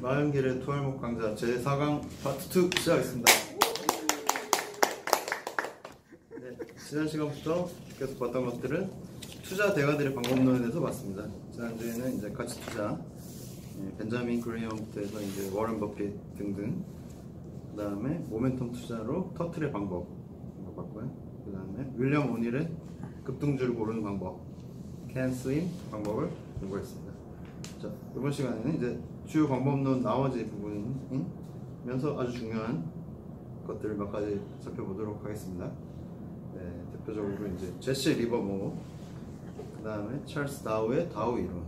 마흔길의 투알목 강좌 제4강 파트 2 시작하겠습니다. 네, 지난 시간부터 계속 봤던 것들은 투자 대가들의 방법론에 대해서 봤습니다. 지난주에는 이제 가치 투자, 벤자민 그레이엄부터 해서 이제 워런 버핏 등등, 그 다음에 모멘텀 투자로 터틀의 방법 봤고요. 그 다음에 윌리엄 오닐의 급등주를 고르는 방법, 캔 스윙 방법을 공부했습니다. 자, 이번 시간에는 이제 주요 방법론 나머지 부분이면서 아주 중요한 것들을 몇 가지 살펴보도록 하겠습니다. 네, 대표적으로 이제 제시 리버모, 그 다음에 찰스 다우의 다우 이론,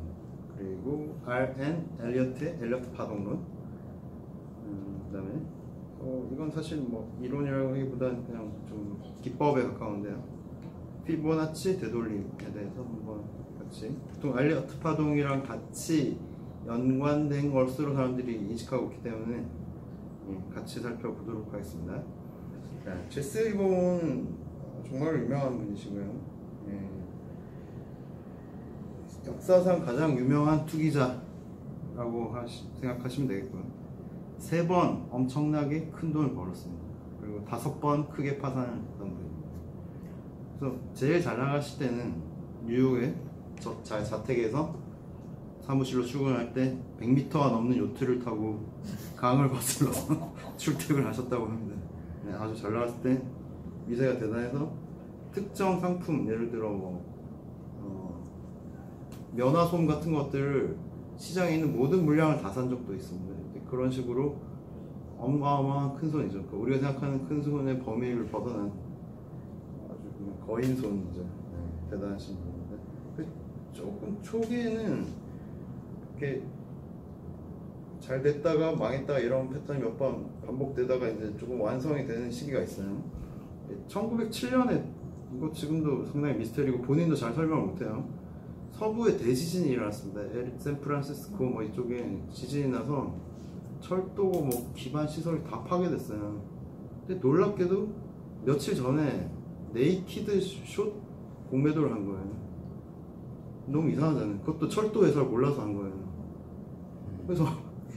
그리고 R.N. 엘리어트의 엘리어트 파동론, 그 다음에 이건 사실 뭐 이론이라고 하기보다는 그냥 좀 기법에 가까운데요. 피보나치 되돌림에 대해서 한번 같이, 보통 엘리어트 파동이랑 같이 연관된 것으로 사람들이 인식하고 있기 때문에 같이 살펴보도록 하겠습니다. 제스 리버모는 정말 유명한 분이시고요. 역사상 가장 유명한 투기자라고 생각하시면 되겠고요. 3번 엄청나게 큰 돈을 벌었습니다. 그리고 5번 크게 파산을 했던 분입니다. 그래서 제일 잘 나가실 때는 뉴욕의 자택에서 사무실로 출근할 때 100m가 넘는 요트를 타고 강을 거슬러서 출퇴근을 하셨다고 합니다. 네, 아주 잘 나갔을 때 위세가 대단해서 특정 상품, 예를 들어 면화솜 같은 것들을 시장에 있는 모든 물량을 다 산 적도 있습니다. 그런 식으로 어마어마한 큰 손이죠. 그러니까 우리가 생각하는 큰 손의 범위를 벗어난 아주 그냥 거인 손이죠. 네, 대단하신 분인데, 조금 초기에는 이렇게 잘 됐다가 망했다가 이런 패턴이 몇 번 반복되다가 이제 조금 완성이 되는 시기가 있어요. 1907년에, 이거 지금도 상당히 미스터리고 본인도 잘 설명을 못해요. 서부에 대지진이 일어났습니다. 샌프란시스코 뭐 이쪽에 지진이 나서 철도 뭐 기반 시설이 다 파괴됐어요. 근데 놀랍게도 며칠 전에 네이키드 숏 공매도를 한 거예요. 너무 이상하잖아요. 그것도 철도 회사를 몰라서 한 거예요. 그래서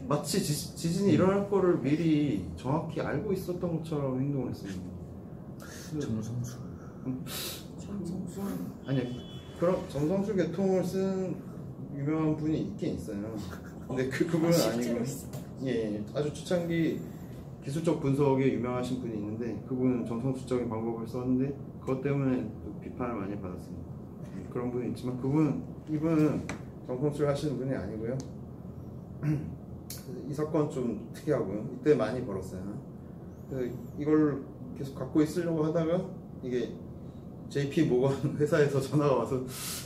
마치 지진이 일어날 거를 미리 정확히 알고 있었던 것처럼 행동을 했습니다. 정성술. 정성술? 아니, 그런 정성술 계통을 쓴 유명한 분이 있긴 있어요. 근데 그분은 아니고, 예, 아주 초창기 기술적 분석에 유명하신 분이 있는데, 그분은 정성술적인 방법을 썼는데 그것 때문에 또 비판을 많이 받았습니다. 그런 분이 있지만 이분은 정성술 하시는 분이 아니고요. 이 사건 좀 특이하고요. 이때 많이 벌었어요. 이걸 계속 갖고 있으려고 하다가 이게 JP 모건 회사에서 전화가 와서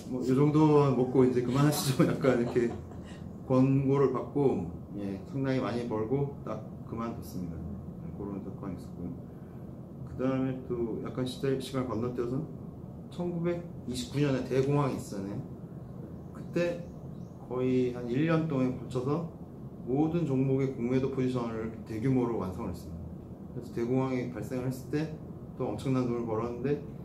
뭐 이 정도만 먹고 이제 그만하시죠, 약간 이렇게 권고를 받고, 예, 상당히 많이 벌고 딱 그만뒀습니다. 그런 사건이 있었고요. 그 다음에 또 약간 시간 건너뛰어서 1929년에 대공황이 있었잖아요. 그때 거의 한 1년 동안 걸쳐서 모든 종목의 공매도 포지션을 대규모로 완성을 했습니다. 그래서 대공황이 발생을 했을 때 또 엄청난 돈을 벌었는데,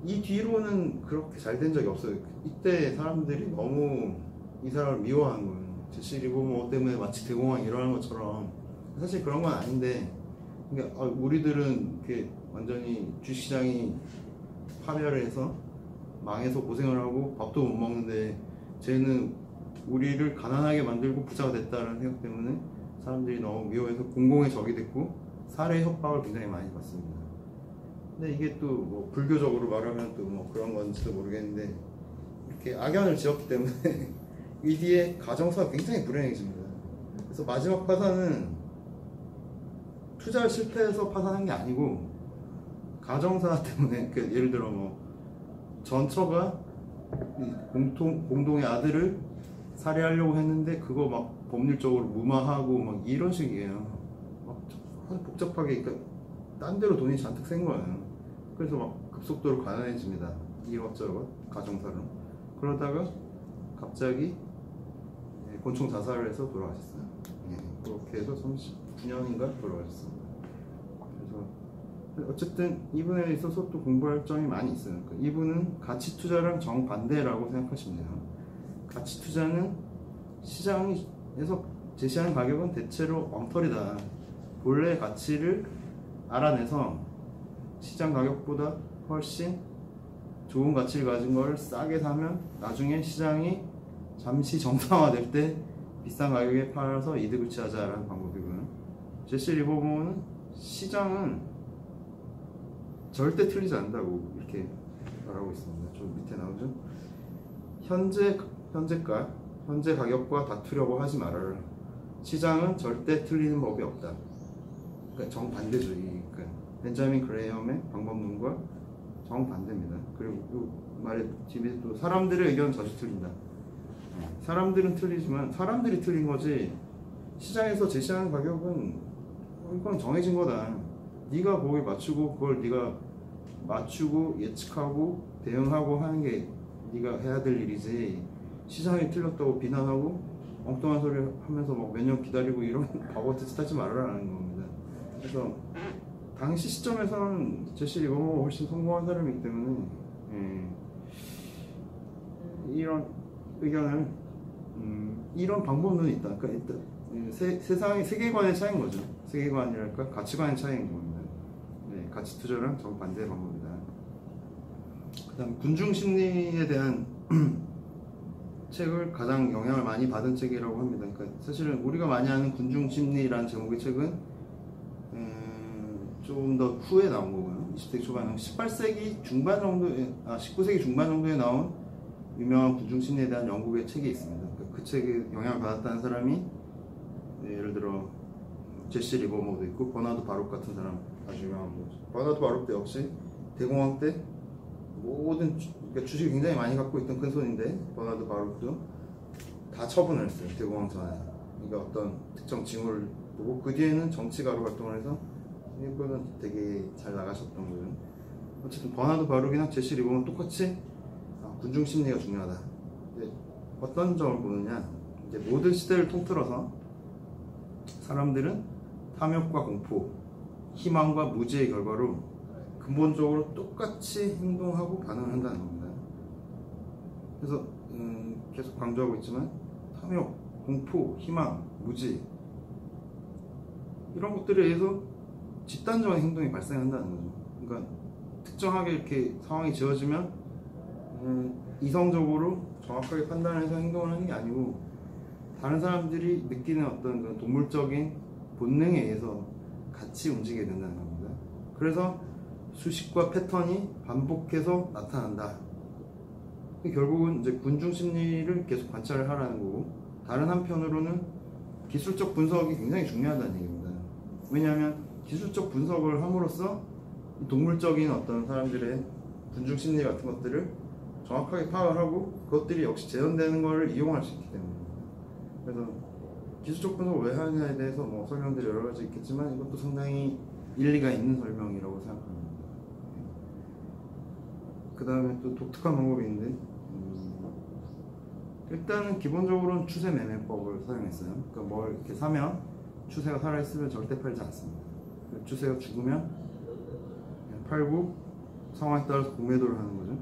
이 뒤로는 그렇게 잘 된 적이 없어요. 이때 사람들이 너무 이 사람을 미워하는 거예요. 제시 리버모 때문에 마치 대공황이 일어난 것처럼. 사실 그런 건 아닌데, 그러니까 우리들은 이렇게 완전히 주식시장이 파멸을 해서 망해서 고생을 하고 밥도 못 먹는데, 쟤는 우리를 가난하게 만들고 부자가 됐다는 생각 때문에 사람들이 너무 미워해서 공공의 적이 됐고 살해 협박을 굉장히 많이 받습니다. 근데 이게 또 뭐 불교적으로 말하면 또 뭐 그런 건지도 모르겠는데, 이렇게 악연을 지었기 때문에 이 뒤에 가정사가 굉장히 불행해집니다. 그래서 마지막 파산은 투자를 실패해서 파산한 게 아니고 가정사 때문에, 예를 들어 뭐 전처가 공동의 아들을 살해하려고 했는데 그거 막 법률적으로 무마하고 막 이런 식이에요. 막 복잡하게, 그러니까 딴 데로 돈이 잔뜩 센 거예요. 그래서 막 급속도로 가난해집니다. 이것저것 가정사로. 그러다가 갑자기 곤충 자살을 해서 돌아가셨어요. 그렇게 해서 39년인가 돌아가셨습니다. 그래서 어쨌든 이분에 있어서 또 공부할 점이 많이 있어요. 그러니까 이분은 가치 투자랑 정반대라고 생각하시면 돼요. 가치 투자는 시장에서 제시하는 가격은 대체로 엉터리다. 본래의 가치를 알아내서 시장 가격보다 훨씬 좋은 가치를 가진 걸 싸게 사면 나중에 시장이 잠시 정상화될 때 비싼 가격에 팔아서 이득을 취하자라는 방법이고요. 제시 리버모어는 시장은 절대 틀리지 않는다고 이렇게 말하고 있습니다. 좀 밑에 나오죠. 현재 가격과 다투려고 하지 말아라. 시장은 절대 틀리는 법이 없다. 그러니까 정반대죠. 그러니까 벤자민 그레이엄의 방법론과 정반대입니다. 그리고 이 말에 뒤에 또 사람들의 의견은 자주 틀린다. 사람들은 틀리지만 사람들이 틀린 거지 시장에서 제시하는 가격은 이건 정해진 거다. 네가 거기에 맞추고 그걸 네가 맞추고 예측하고 대응하고 하는 게 네가 해야 될 일이지 시장이 틀렸다고 비난하고 엉뚱한 소리 하면서 막 몇 년 기다리고 이런 바보 같은 짓 하지 말아라는 겁니다. 그래서 당시 시점에서는 제시 리버모어가 훨씬 성공한 사람이기 때문에 이런 의견을 이런 방법론이 있다. 그러니까 일단 세상의 세계관의 차이인 거죠. 세계관이랄까 가치관의 차이인 겁니다. 가치 투자랑 정반대의 방법이다. 그다음 군중 심리에 대한 책을 가장 영향을 많이 받은 책이라고 합니다. 그러니까 사실은 우리가 많이 아는 군중 심리라는 제목의 책은 좀 더 후에 나온 거고요. 20세기 초반, 18세기 중반 정도에, 19세기 중반 정도에 나온 유명한 군중 심리에 대한 영국의 책이 있습니다. 그러니까 그 책에 영향을 받았다는 사람이 예를 들어 제시 리버모어도 있고 버나드 바룩 같은 사람 아주 유명한 거죠. 버나드 바룩도 역시 대공황 때 모든 그러니까 주식을 굉장히 많이 갖고 있던 큰 손인데 버나드 바룩도 다 처분을 했어요. 대공황 전에. 그러니까 어떤 특정 징후를 보고 그 뒤에는 정치가로 활동을 해서 이거는 되게 잘 나가셨던 거예요. 어쨌든 버나드 바룩이나 제시 리버모어는 똑같이 군중 심리가 중요하다. 어떤 점을 보느냐? 이제 모든 시대를 통틀어서 사람들은 탐욕과 공포, 희망과 무지의 결과로 근본적으로 똑같이 행동하고 반응을 한다는 겁니다. 그래서 계속 강조하고 있지만 탐욕, 공포, 희망, 무지 이런 것들에 의해서 집단적인 행동이 발생한다는 거죠. 그러니까 특정하게 이렇게 상황이 지어지면 이성적으로 정확하게 판단해서 행동을 하는 게 아니고 다른 사람들이 느끼는 어떤 그런 동물적인 본능에 의해서 같이 움직이게 된다는 겁니다. 그래서 수식과 패턴이 반복해서 나타난다. 결국은 이제 군중 심리를 계속 관찰을 하라는 거고, 다른 한편으로는 기술적 분석이 굉장히 중요하다는 얘기입니다. 왜냐하면 기술적 분석을 함으로써 동물적인 어떤 사람들의 군중 심리 같은 것들을 정확하게 파악을 하고 그것들이 역시 재현되는 것을 이용할 수 있기 때문입니다. 그래서 기술적 분석을 왜 하느냐에 대해서 뭐 설명들이 여러 가지 있겠지만 이것도 상당히 일리가 있는 설명이라고 생각합니다. 그 다음에 또 독특한 방법이 있는데 일단은 기본적으로는 추세 매매법을 사용했어요. 그러니까 뭘 이렇게 사면 추세가 살아있으면 절대 팔지 않습니다. 추세가 죽으면 팔고 상황에 따라서 공매도를 하는 거죠.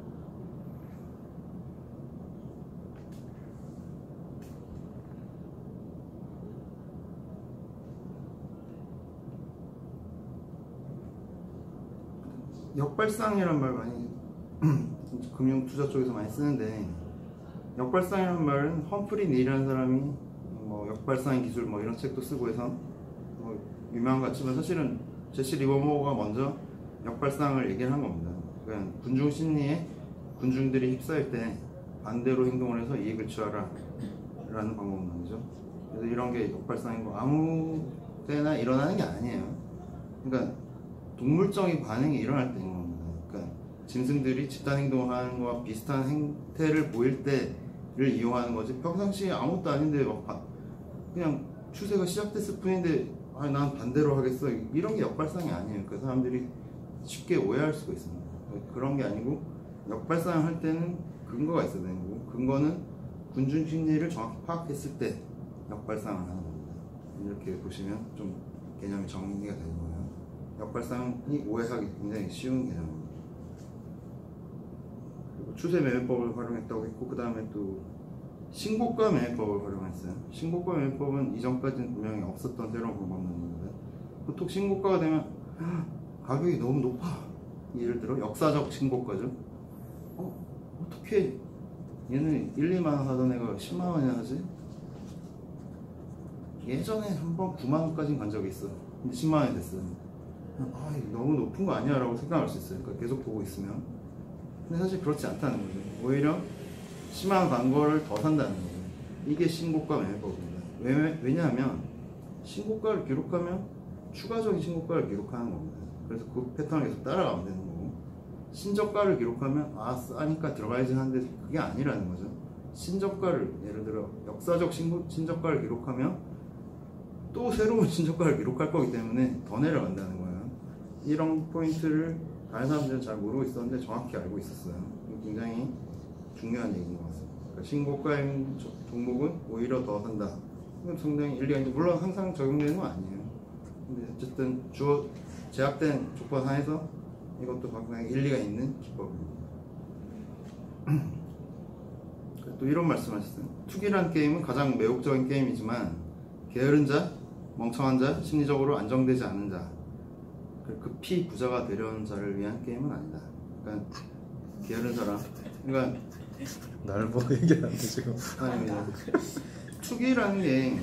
역발상이란 말 많이 금융 투자 쪽에서 많이 쓰는데, 역발상이라는 말은 험프리 닐이라는 사람이 뭐 역발상 기술 뭐 이런 책도 쓰고 해서 뭐 유명한 것 같지만 사실은 제시 리버모어가 먼저 역발상을 얘기를 한 겁니다. 그러니까 군중 심리에 군중들이 휩싸일 때 반대로 행동을 해서 이익을 취하라 라는 방법론이죠. 그래서 이런 게 역발상이고 아무 때나 일어나는 게 아니에요. 그러니까 동물적인 반응이 일어날 때인 겁니다. 그러니까 짐승들이 집단 행동을 하는 것과 비슷한 행태를 보일 때를 이용하는 거지, 평상시에 아무것도 아닌데 막 그냥 추세가 시작됐을 뿐인데 난 반대로 하겠어, 이런 게 역발상이 아니에요. 그 사람들이 쉽게 오해할 수가 있습니다. 그런 게 아니고 역발상을 할 때는 근거가 있어야 되는 거고, 근거는 군중 심리를 정확히 파악했을 때 역발상을 하는 겁니다. 이렇게 보시면 좀 개념이 정리가 되는 거예요. 역발상이 오해하기 굉장히 쉬운 개념입니다. 그리고 추세 매매법을 활용했다고 했고, 그 다음에 또 신고가 매매법을 활용했어요. 신고가 매매법은 이전까지는 분명히 없었던 새로운 방법론인데, 보통 신고가가 되면 가격이 너무 높아. 예를 들어 역사적 신고가죠. 어떻게 얘는 1, 2만 원 하던 애가 10만 원이나 하지? 예전에 한번 9만 원까지는 간 적이 있어. 근데 10만 원이 됐어요. 이거 너무 높은 거 아니야? 라고 생각할 수 있어요. 그러니까 계속 보고 있으면. 근데 사실 그렇지 않다는 거죠. 오히려 10만 원 간 거를 더 산다는 거죠. 이게 신고가 매매법입니다. 왜냐하면 신고가를 기록하면 추가적인 신고가를 기록하는 겁니다. 그래서 그 패턴을 계속 따라가면 되는 거고, 신저가를 기록하면 싸니까 들어가야지 하는데 그게 아니라는 거죠. 신저가를, 예를 들어 역사적 신저가를 기록하면 또 새로운 신저가를 기록할 거기 때문에 더 내려간다는 거예요. 이런 포인트를 다른 사람들은 잘 모르고 있었는데 정확히 알고 있었어요. 굉장히 중요한 얘기인 것 같습니다. 그러니까 신고가인 종목은 오히려 더 산다. 이건 상당히 일리가 있는데, 물론 항상 적용되는 건 아니에요. 근데 어쨌든 제약된 조건 하에서 이것도 상당히 일리가 있는 기법입니다. 또 이런 말씀하셨어요. 투기란 게임은 가장 매혹적인 게임이지만 게으른 자, 멍청한 자, 심리적으로 안정되지 않은 자, 급히 부자가 되려는 자를 위한 게임은 아니다. 그러니까 게으른 사람, 그러니까 날 보고 얘기하는데 지금. 아닙니다. 투기라는 게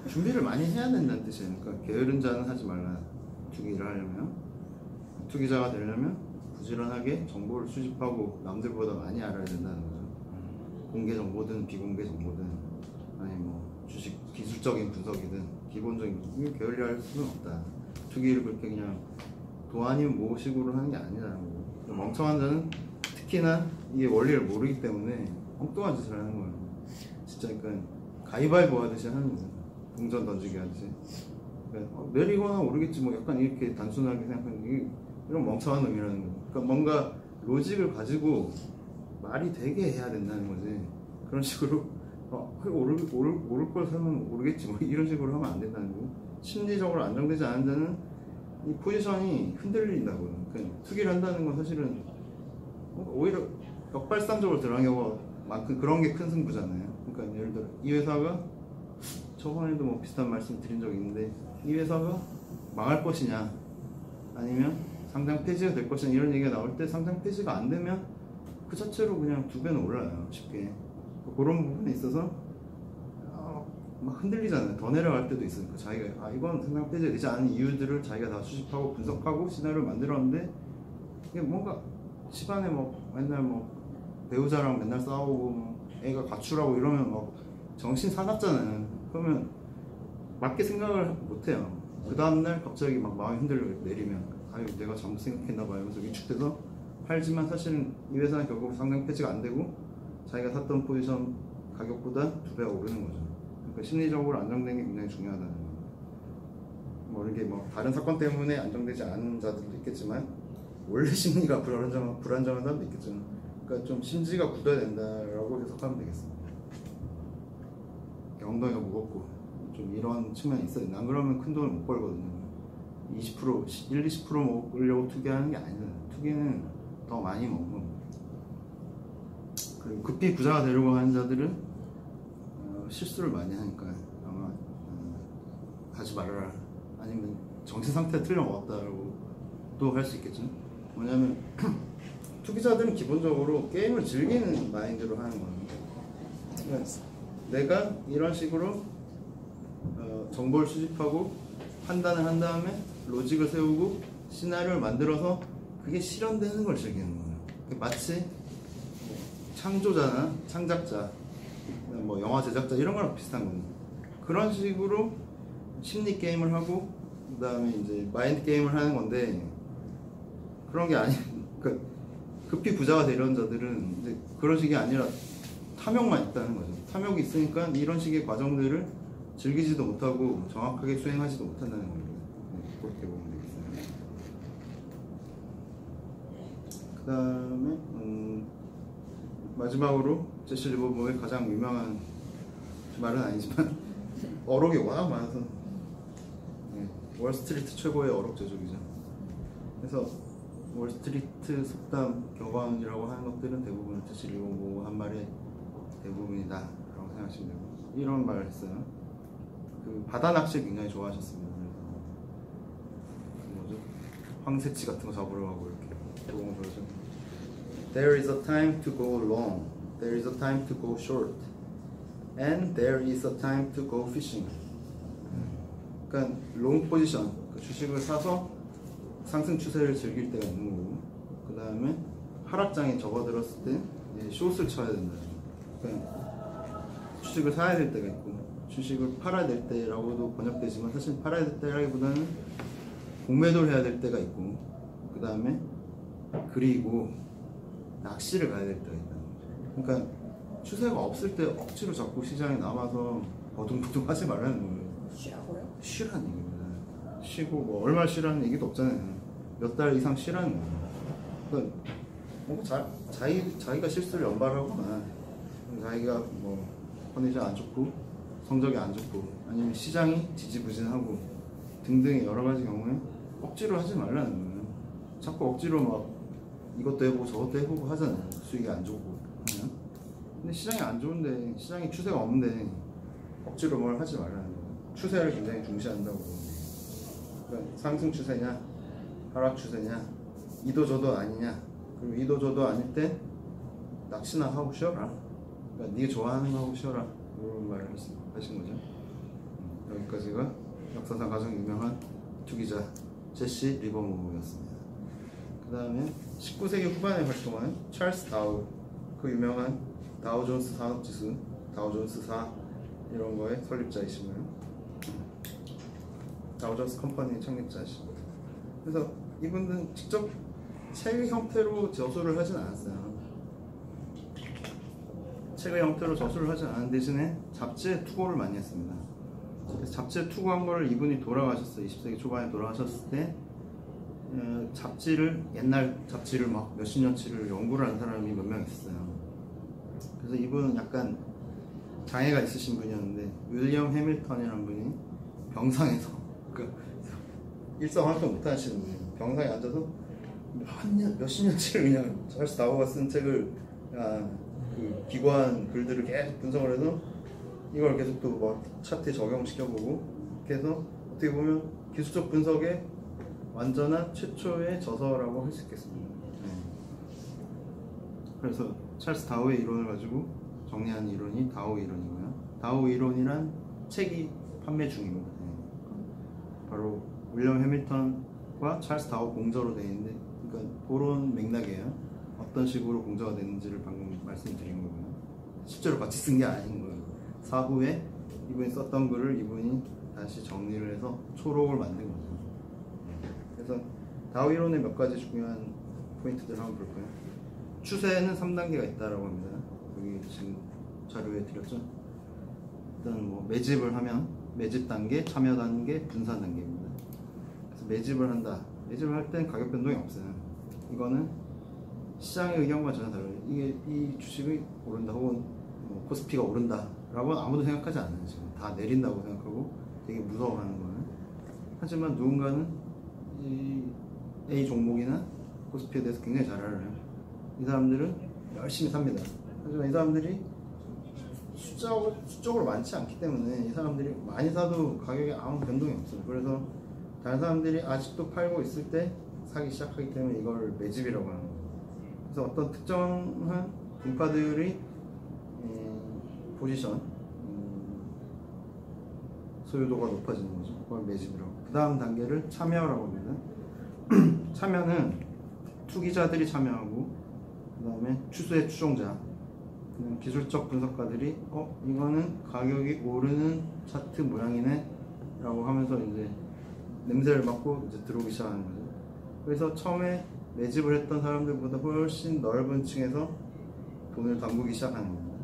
준비를 많이 해야 된다는 뜻이에요. 그러니까 게으른 자는 하지 말라. 투기를 하려면, 투기자가 되려면 부지런하게 정보를 수집하고 남들보다 많이 알아야 된다는 거죠. 공개 정보든 비공개 정보든, 아니 뭐 주식 기술적인 분석이든 기본적인, 게을리할 수는 없다. 투기를 그렇게 그냥 도 아니면 뭐 식으로 하는 게 아니라는 거고, 멍청한 자는 특히나 이게 원리를 모르기 때문에 엉뚱한 짓을 하는 거예요. 진짜 그러니까 가위바위보 하듯이 하는 거예요. 동전 던지기 하듯이. 그러니까 내리거나 오르겠지 뭐, 약간 이렇게 단순하게 생각하는, 이런 멍청한 놈이라는 거예요. 그러니까 뭔가 로직을 가지고 말이 되게 해야 된다는 거지. 그런 식으로 오를 걸 사면 오르겠지 뭐, 이런 식으로 하면 안 된다는 거고, 심리적으로 안정되지 않은 자는 이 포지션이 흔들린다고요. 그러니까 투기를 한다는 건 사실은 오히려 역발상적으로 들어간 경우가 많고, 그런 게 큰 승부잖아요. 그러니까 예를 들어 이 회사가, 저번에도 뭐 비슷한 말씀 드린 적이 있는데, 이 회사가 망할 것이냐 아니면 상장 폐지가 될 것이냐, 이런 얘기가 나올 때 상장 폐지가 안 되면 그 자체로 그냥 2배는 올라요, 쉽게. 그런 부분에 있어서 막 흔들리잖아요. 더 내려갈 때도 있으니까 자기가 이건 상장 폐지가 되지 않은 이유들을 자기가 다 수집하고 분석하고 시나리오를 만들었는데, 이게 뭔가 집안에 뭐 맨날 뭐 배우자랑 맨날 싸우고 뭐 애가 가출하고 이러면 막 정신 사납잖아요. 그러면 맞게 생각을 못해요. 그 다음날 갑자기 막 마음이 흔들려 내리면, 내가 잘못 생각했나 봐요. 그래서 위축돼서 팔지만 사실은 이 회사는 결국 상장 폐지가 안 되고 자기가 샀던 포지션 가격보다 2배가 오르는 거죠. 그러니까 심리적으로 안정되는 게 굉장히 중요하다는 거예요. 뭐 이게 뭐 다른 사건 때문에 안정되지 않은 자들도 있겠지만, 원래 심리가 불안정한 사람도 있겠죠. 그러니까 좀 심지가 굳어야 된다라고 해석하면 되겠습니다. 엉덩이가 무겁고 좀 이런 측면이 있어야 된다. 안 그러면 큰 돈을 못 벌거든요. 20%, 20% 먹으려고 투기하는 게 아니잖아요. 투기는 더 많이 먹는. 그리고 급히 부자가 되려고 하는 자들은 실수를 많이 하니까 아마 하지 말아라, 아니면 정신 상태가 틀려 먹었다라고 또 할 수 있겠죠. 뭐냐면 투기자들은 기본적으로 게임을 즐기는 마인드로 하는 거예요. 그러니까 내가 이런 식으로 정보를 수집하고 판단을 한 다음에 로직을 세우고 시나리오를 만들어서 그게 실현되는 걸 즐기는 거예요. 마치 창조자나 창작자, 뭐 영화 제작자 이런 거랑 비슷한 거예요. 그런 식으로 심리 게임을 하고 그 다음에 이제 마인드 게임을 하는 건데, 그런 게 아니, 그러니까 급히 부자가 되려는 자들은 이제 그런 식이 아니라 탐욕만 있다는 거죠. 탐욕이 있으니까 이런 식의 과정들을 즐기지도 못하고 정확하게 수행하지도 못한다는 겁니다. 그렇게 보면 되겠습니다. 그 다음에 마지막으로 제시 리버모어의 가장 유명한 말은 아니지만 어록이 워낙 많아서 월스트리트 최고의 어록 제조기죠. 그래서 월스트리트 속담, 격언이라고 하는 것들은 대부분 제시 리버모어 한 말의 대부분이다 생각하시면 되고 이런 말을 했어요. 그 바다 낚시를 굉장히 좋아하셨습니다. 그래서 그 뭐죠? 황새치 같은 거 잡으러 가고 이렇게 도움을 줘서 There is a time to go long, there is a time to go short, and there is a time to go fishing. 그러니까 롱 포지션, 그 주식을 사서 상승 추세를 즐길 때가 있는 거고, 그 다음에 하락장에 접어들었을 때 숏을 쳐야 된다. 그러니까 주식을 사야 될 때가 있고, 주식을 팔아야 될 때라고도 번역되지만 사실 팔아야 될 때라기보다는 공매도를 해야 될 때가 있고, 그 다음에 그리고 낚시를 가야 될 때가 있다. 그러니까 추세가 없을 때 억지로 자꾸 시장에 남아서 버둥버둥 하지 말라는 거예요. 쉬라고요? 쉬라는 얘기입니다. 쉬고 뭐 얼마 쉬라는 얘기도 없잖아요. 몇 달 이상 쉬라는 거예요. 그러니까 뭐 자기가 실수를 연발하거나 자기가 뭐 컨디션 안 좋고 성적이 안 좋고 아니면 시장이 지지부진하고 등등의 여러 가지 경우에 억지로 하지 말라는 거예요. 자꾸 억지로 막 이것도 해보고 저것도 해보고 하잖아요. 수익이 안 좋고. 그냥. 근데 시장이 안 좋은데 시장이 추세가 없는데 억지로 뭘 하지 말라는 거예요. 추세를 굉장히 중시한다고. 그러니까 상승 추세냐 하락 추세냐 이도저도 아니냐, 그리고 이도저도 아닐 때 낚시나 하고 쉬어라. 그러니까 네가 좋아하는 거 하고 쉬어라, 이런 말을 하신 거죠. 여기까지가 역사상 가장 유명한 투기자 제시 리버모어였습니다. 그 다음에 19세기 후반에 활동한 찰스 다우, 그 유명한 다우존스 산업지수, 다우존스 4 이런 거의 설립자이시고요. 다우존스 컴퍼니 창립자이시고, 그래서 이분은 직접 책 형태로 저술을 하진 않았어요. 책의 형태로 저술을 하진 않은 대신에 잡지에 투고를 많이 했습니다. 그래서 잡지에 투고한 거를 이분이 돌아가셨어요. 20세기 초반에 돌아가셨을 때 잡지를, 옛날 잡지를 막 몇십 년치를 연구를 한 사람이 몇 명 있었어요. 그래서 이분은 약간 장애가 있으신 분이었는데, 윌리엄 해밀턴이라는 분이 병상에서 일상 활동 못 하시는 분이에요. 병상에 앉아서 몇십 년치를 그냥 찰스 다우가 쓴 책을 그 기관 글들을 계속 분석을 해서 이걸 계속 또 막 차트에 적용시켜보고, 이렇게 해서 어떻게 보면 기술적 분석의 완전한 최초의 저서라고 할 수 있겠습니다. 네. 그래서 찰스 다우의 이론을 가지고 정리한 이론이 다우 이론이고요. 다우 이론이란 책이 판매 중입니다. 네. 바로 윌리엄 해밀턴과 찰스 다우 공저로 되어 있는데, 그러니까 그런 맥락이에요. 어떤 식으로 공저가 되는지를 방금 말씀드린 거고요. 실제로 같이 쓴 게 아닌 거예요. 사후에 이분이 썼던 글을 이분이 다시 정리를 해서 초록을 만든 거죠. 그래서 다우 이론의 몇 가지 중요한 포인트들을 한번 볼까요? 추세는 3단계가 있다라고 합니다. 여기 지금 자료에 드렸죠. 일단 뭐 매집을 하면 매집 단계, 참여 단계, 분산 단계입니다. 그래서 매집을 한다. 매집을 할 땐 가격 변동이 없어요. 이거는 시장의 의견과 전혀 다르요. 이게 이 주식이 오른다 혹은 뭐 코스피가 오른다라고는 아무도 생각하지 않아요. 지금 다 내린다고 생각하고 되게 무서워하는 거예요. 하지만 누군가는 이 A 종목이나 코스피에 대해서 굉장히 잘 알아요. 이 사람들은 열심히 삽니다. 하지만 이 사람들이 수적으로 많지 않기 때문에 이 사람들이 많이 사도 가격에 아무 변동이 없어요. 그래서 다른 사람들이 아직도 팔고 있을 때 사기 시작하기 때문에 이걸 매집이라고 하는 거예요. 그래서 어떤 특정한 분파들이 포지션 소유도가 높아지는 거죠. 그걸 매집이라고. 그 다음 단계를 참여라고 합니다. 참여는 투기자들이 참여하고, 그 다음에 추세 추종자, 기술적 분석가들이 이거는 가격이 오르는 차트 모양이네 라고 하면서 이제 냄새를 맡고 이제 들어오기 시작하는 거죠. 그래서 처음에 매집을 했던 사람들보다 훨씬 넓은 층에서 돈을 담그기 시작하는 겁니다.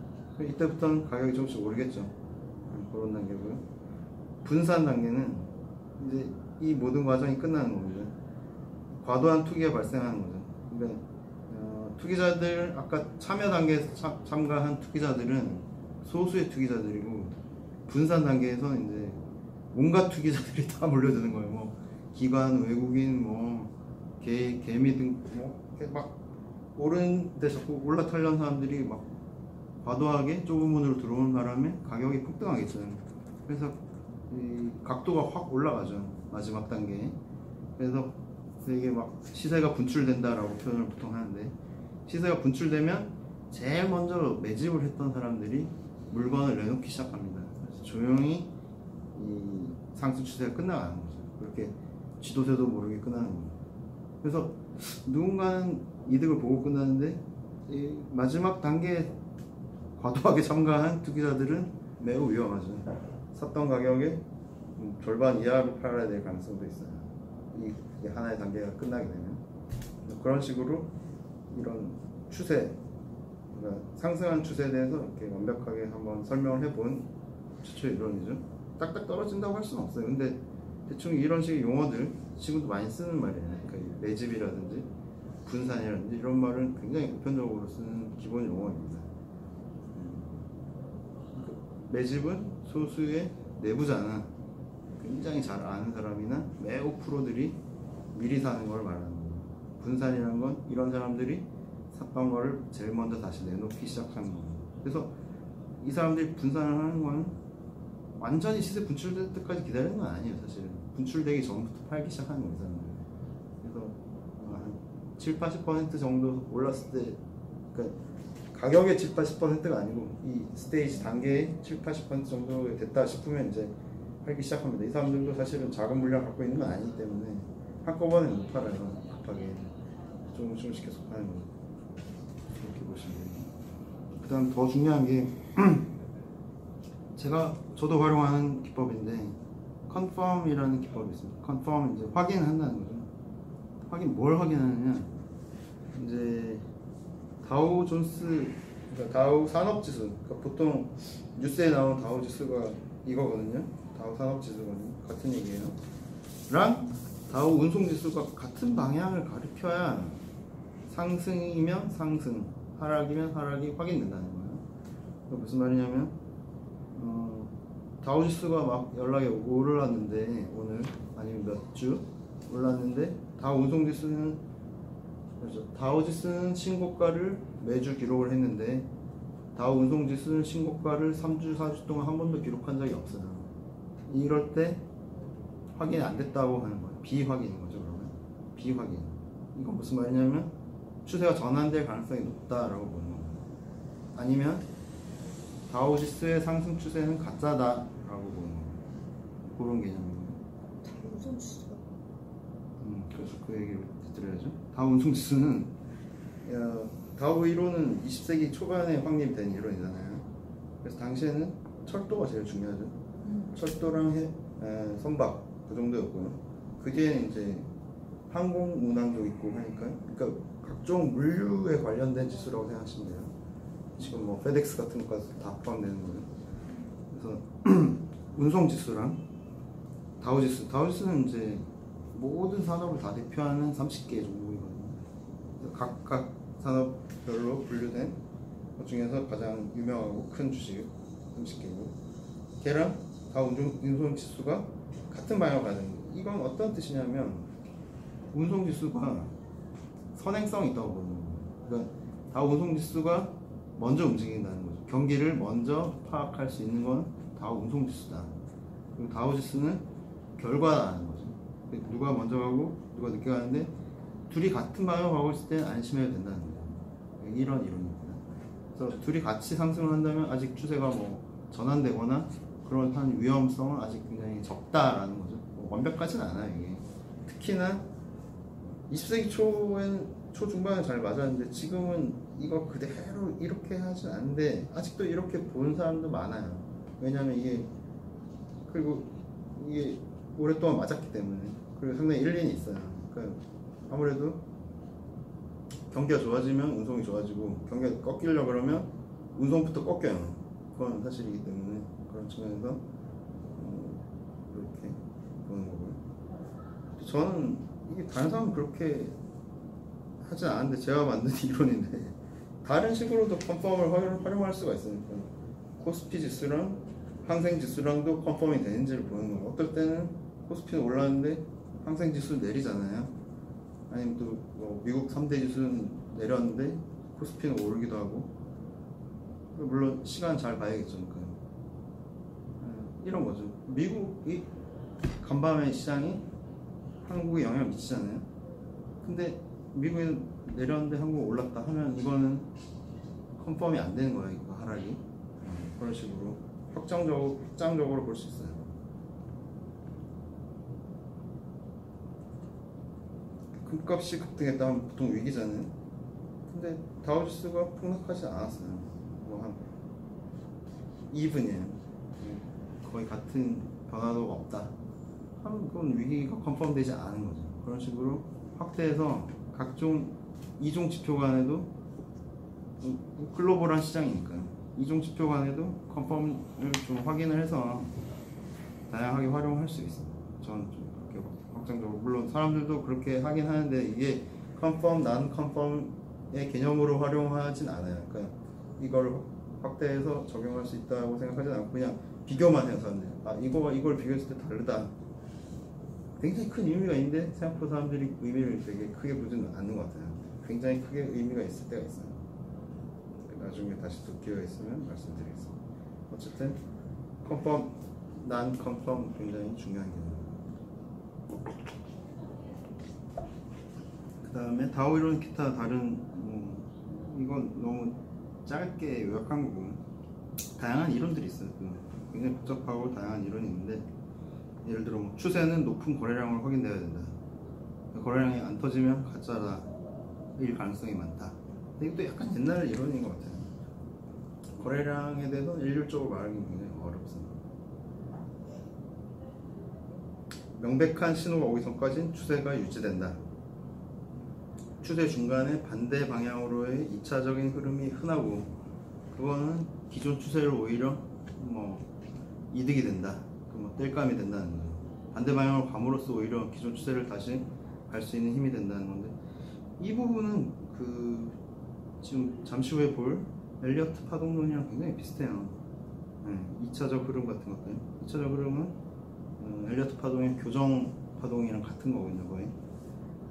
이때부터는 가격이 조금씩 오르겠죠. 그런 단계고요. 분산 단계는 이제 이 모든 과정이 끝나는 겁니다. 과도한 투기가 발생하는 거죠. 그러니까 투기자들, 아까 참여 단계에서 참가한 투기자들은 소수의 투기자들이고, 분산 단계에서 이제 온갖 투기자들이 다 몰려드는 거예요. 뭐 기관, 외국인, 뭐 개미 등 뭐 막 오르는데 자꾸 올라타려는 사람들이 막 과도하게 좁은 문으로 들어오는 바람에 가격이 폭등하겠죠. 그래서 이 각도가 확 올라가죠. 마지막 단계에. 그래서 이게 막 시세가 분출된다라고 표현을 보통 하는데, 시세가 분출되면 제일 먼저 매집을 했던 사람들이 물건을 내놓기 시작합니다. 그래서 조용히 이 상승 추세가 끝나가는 거죠. 그렇게 쥐도새도 모르게 끝나는 거예요. 그래서 누군가는 이득을 보고 끝나는데, 이 마지막 단계에 과도하게 참가한 투기자들은 매우 위험하죠. 샀던 가격의 절반 이하로 팔아야 될 가능성도 있어요. 이게 하나의 단계가 끝나게 되면. 그런 식으로 이런 추세, 그러니까 상승한 추세에 대해서 이렇게 완벽하게 한번 설명을 해본 최초의 이론이죠. 딱딱 떨어진다고 할 수는 없어요. 근데 대충 이런 식의 용어들 지금도 많이 쓰는 말이에요. 그러니까 매집이라든지 분산이라든지 이런 말은 굉장히 보편적으로 쓰는 기본 용어입니다. 매집은 소수의 내부자나 굉장히 잘 아는 사람이나 매우 프로들이 미리 사는 걸 말하는 거예요. 분산이라는 건 이런 사람들이 샀던 거를 제일 먼저 다시 내놓기 시작하는 거예요. 그래서 이 사람들이 분산을 하는 건 완전히 시세 분출될 때까지 기다리는 건 아니에요. 사실은 분출되기 전부터 팔기 시작하는 거예요. 그래서 한 7, 80% 정도 올랐을 때, 그러니까 가격의 7, 80%가 아니고 이 스테이지 단계의 7, 80% 정도 됐다 싶으면 이제 팔기 시작합니다. 이 사람들도 사실은 작은 물량 갖고 있는 건 아니기 때문에 한꺼번에 못 팔아요. 급하게 조금씩 계속 파는 거예요. 이렇게 보시면 돼요. 그 다음 더 중요한 게 저도 활용하는 기법인데, 컨펌이라는 기법이 있습니다. 컨펌은 이제 확인한다는 거죠. 뭘 확인하느냐, 이제 다우 존스, 그러니까 다우 산업지수, 그러니까 보통 뉴스에 나온 다우 지수가 이거거든요. 다우 산업지수거든요. 같은 얘기예요. 랑 다우 운송지수가 같은 방향을 가리켜야 상승이면 상승, 하락이면 하락이 확인된다는 거예요. 무슨 말이냐면 다우 지수가 막 연락이 올랐는데, 오늘 아니면 몇 주 올랐는데 다우 운송지수는, 그렇죠, 다우 지수는 신고가를 매주 기록을 했는데 다우 운송지수는 신고가를 3주, 4주 동안 한 번도 기록한 적이 없어요. 이럴 때 확인이 안 됐다고 하는 거예요. 비확인인 거죠. 그러면 비확인. 이건 무슨 말이냐면 추세가 전환될 가능성이 높다라고 보는 거예요. 아니면 다우 지수의 상승 추세는 가짜다라고 보는 거예요. 그런 개념이에요. 무슨 지수가? 그래서 그 얘기를 드려야죠. 다우 운송지수는, 다우 이론은 20세기 초반에 확립된 이론이잖아요. 그래서 당시에는 철도가 제일 중요하죠. 철도랑 선박 그 정도였고요. 그 뒤에는 이제 항공 운항도 있고 하니까, 그러니까 각종 물류에 관련된 지수라고 생각하시면 돼요. 지금 뭐 페덱스 같은 것까지 다 포함되는 거예요. 그래서 운송 지수랑 다우 지수는 이제 모든 산업을 다 대표하는 30개의 종목이거든요. 각각 산업별로 분류된 것 중에서 가장 유명하고 큰 주식 30개고, 걔랑 다우 운송 지수가 같은 방향으로 가는 거예요. 이건 어떤 뜻이냐면 운송 지수가 선행성이 있다고 보는 거예요. 그러니까 다우 운송 지수가 먼저 움직인다는 거죠. 경기를 먼저 파악할 수 있는 건 다우 운송 지수다. 그리고 다우 지수는 결과라는 거죠. 누가 먼저 가고 누가 늦게 가는데 둘이 같은 방향으로 가고 있을 때는 안심해도 된다는 거예요. 이런 이론입니다. 그래서 둘이 같이 상승을 한다면 아직 추세가 뭐 전환되거나 그런 한 위험성은 아직 굉장히 적다라는 거죠. 뭐 완벽하진 않아요, 이게. 특히나 20세기 초중반에 잘 맞았는데 지금은 이거 그대로 이렇게 하진 않는데 아직도 이렇게 보는 사람도 많아요. 왜냐면 이게, 그리고 이게 오랫동안 맞았기 때문에, 그리고 상당히 일리는 있어요. 그러니까 아무래도 경기가 좋아지면 운송이 좋아지고, 경기가 꺾이려고 그러면 운송부터 꺾여요. 그건 사실이기 때문에 그런 측면에서 이렇게 보는 거고요. 저는 이게 다른 사람은 그렇게 하진 않았는데 제가 만든 이론인데 다른 식으로도 컨펌을 활용할 수가 있으니까 코스피 지수랑 항생 지수랑도 컨펌이 되는지를 보는 거예요. 어떨 때는 코스피는 올랐는데 항생 지수는 내리잖아요. 아니면 또 뭐 미국 3대 지수는 내렸는데 코스피는 오르기도 하고, 물론 시간 잘 봐야겠죠. 그러니까. 이런 거죠. 미국이 간밤의 시장이 한국에 영향을 미치잖아요. 근데 미국이 내렸는데 한국 올랐다 하면 이거는 컨펌이 안 되는 거예요. 이거 하락이. 그런 식으로 확장적으로 볼 수 있어요. 금값이 급등했다 하면 보통 위기잖아요. 근데 다우지수가 폭락하지 않았어요. 뭐 한 2분이에요. 거의 같은 변화도 없다 하면 그건 위기가 컨펌되지 않은 거죠. 그런 식으로 확대해서 각종 이종 지표 간에도 글로벌한 시장이니까요. 이종 지표 간에도 컨펌을 좀 확인을 해서 다양하게 활용할 수 있습니다. 저는 좀 그렇게 확장적으로, 물론 사람들도 그렇게 하긴 하는데 이게 컨펌, 난 컨펌의 개념으로 활용하진 않아요. 그러니까 이걸 확대해서 적용할 수 있다고 생각하지 않고 그냥 비교만 해서 이걸 비교했을 때 다르다. 굉장히 큰 의미가 있는데 생각보다 사람들이 의미를 되게 크게 보지는 않는 것 같아요. 굉장히 크게 의미가 있을 때가 있어요. 나중에 다시 또 기회가 있으면 말씀드리겠습니다. 어쨌든 컨펌, 난 컨펌 굉장히 중요한 개념입니다. 그 다음에 다오 이론 기타 다른 이건 너무 짧게 요약한 거고 다양한 이론들이 있어요. 굉장히 복잡하고 다양한 이론이 있는데 예를 들어 추세는 높은 거래량으로 확인되어야 된다. 거래량이 안 터지면 가짜일 가능성이 많다. 근데 이것도 약간 옛날 이론인 것 같아요. 거래량에 대해서 일률적으로 말하기 굉장히 어렵습니다. 명백한 신호가 오기 전까지는 추세가 유지된다. 추세 중간에 반대 방향으로의 2차적인 흐름이 흔하고 그거는 기존 추세를 오히려 이득이 된다. 땔감이 된다는 거죠. 반대 방향으로 감으로써 오히려 기존 추세를 다시 갈 수 있는 힘이 된다는 건데 이 부분은 지금 잠시 후에 볼 엘리어트 파동론이랑 굉장히 비슷해요. 2차적 흐름 같은 것들. 2차적 흐름은 엘리어트 파동의 교정 파동이랑 같은 거거든요. 거의